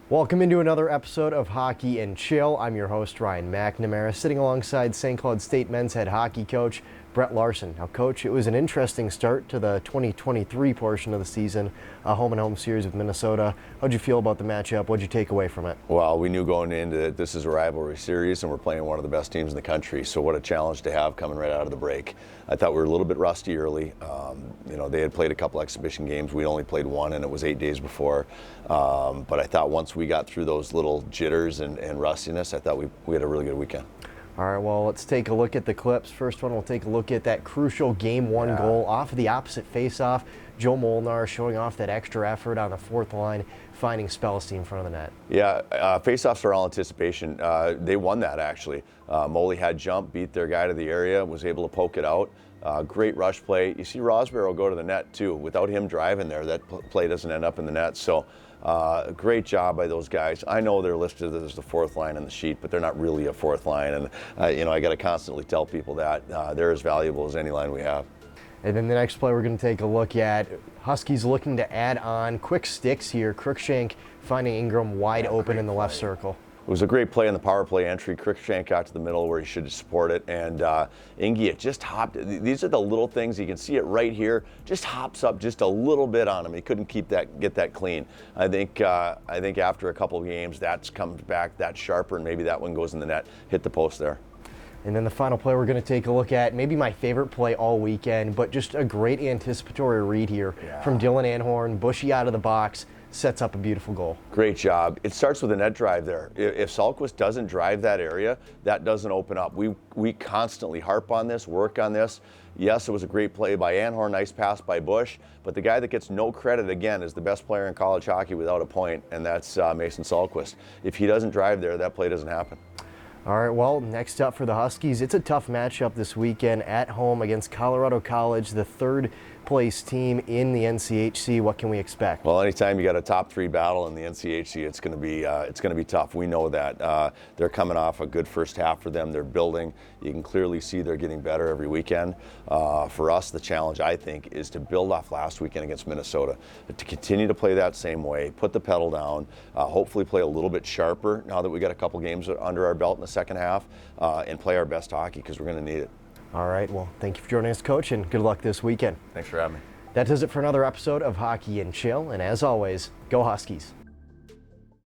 Welcome into another episode of Hockey and Chill. I'm your host, Ryan McNamara, sitting alongside St. Cloud State men's head hockey coach, Brett Larson. Now, Coach, it was an interesting start to the 2023 portion of the season, a home-and-home series with Minnesota. How'd you feel about the matchup? What'd you take away from it? Well, we knew going into it, this is a rivalry series, and we're playing one of the best teams in the country, so what a challenge to have coming right out of the break. I thought we were a little bit rusty early. They had played a couple exhibition games. We only played one, and it was 8 days before. But I thought once we got through those little jitters and rustiness, I thought we had a really good weekend. All right, well, let's take a look at the clips. First one, we'll take a look at that crucial Game 1 goal off of the opposite faceoff. Joe Molnar showing off that extra effort on the fourth line, finding Spellisty in front of the net. Yeah, faceoffs are all anticipation. They won that, actually. Moley had jump, beat their guy to the area, was able to poke it out. Great rush play. You see Rosborough go to the net, too. Without him driving there, that play doesn't end up in the net. So great job by those guys. I know they're listed as the fourth line on the sheet, but they're not really a fourth line. And, I got to constantly tell people that they're as valuable as any line we have. And then the next play we're going to take a look at, Huskies looking to add on quick sticks here. Crookshank finding Ingram wide open in the left circle. It was a great play in the power play entry. Crookshank got to the middle where he should support it, and Ingy, it just hopped. These are the little things. You can see it right here. Just hops up just a little bit on him. He couldn't get that clean. I think after a couple of games, that's comes back that sharper, and maybe that one goes in the net, hit the post there. And then the final play we're going to take a look at, maybe my favorite play all weekend, but just a great anticipatory read here from Dylan Anhorn. Bushy out of the box, sets up a beautiful goal. Great job. It starts with a net drive there. If Salquist doesn't drive that area, that doesn't open up. We constantly harp on this, work on this. Yes, it was a great play by Anhorn, nice pass by Bush, but the guy that gets no credit, again, is the best player in college hockey without a point, and that's Mason Salquist. If he doesn't drive there, that play doesn't happen. All right, well, next up for the Huskies, it's a tough matchup this weekend at home against Colorado College, the third place team in the NCHC. What can we expect? Well, anytime you got a top three battle in the NCHC, it's going to be tough. We know that. They're coming off a good first half for them. They're building. You can clearly see they're getting better every weekend. For us, the challenge, I think, is to build off last weekend against Minnesota, to continue to play that same way, put the pedal down, hopefully play a little bit sharper now that we got a couple games under our belt in the second half, and play our best hockey because we're going to need it. All right, well, thank you for joining us, Coach, and good luck this weekend. Thanks for having me. That does it for another episode of Hockey and Chill, and as always, go Huskies.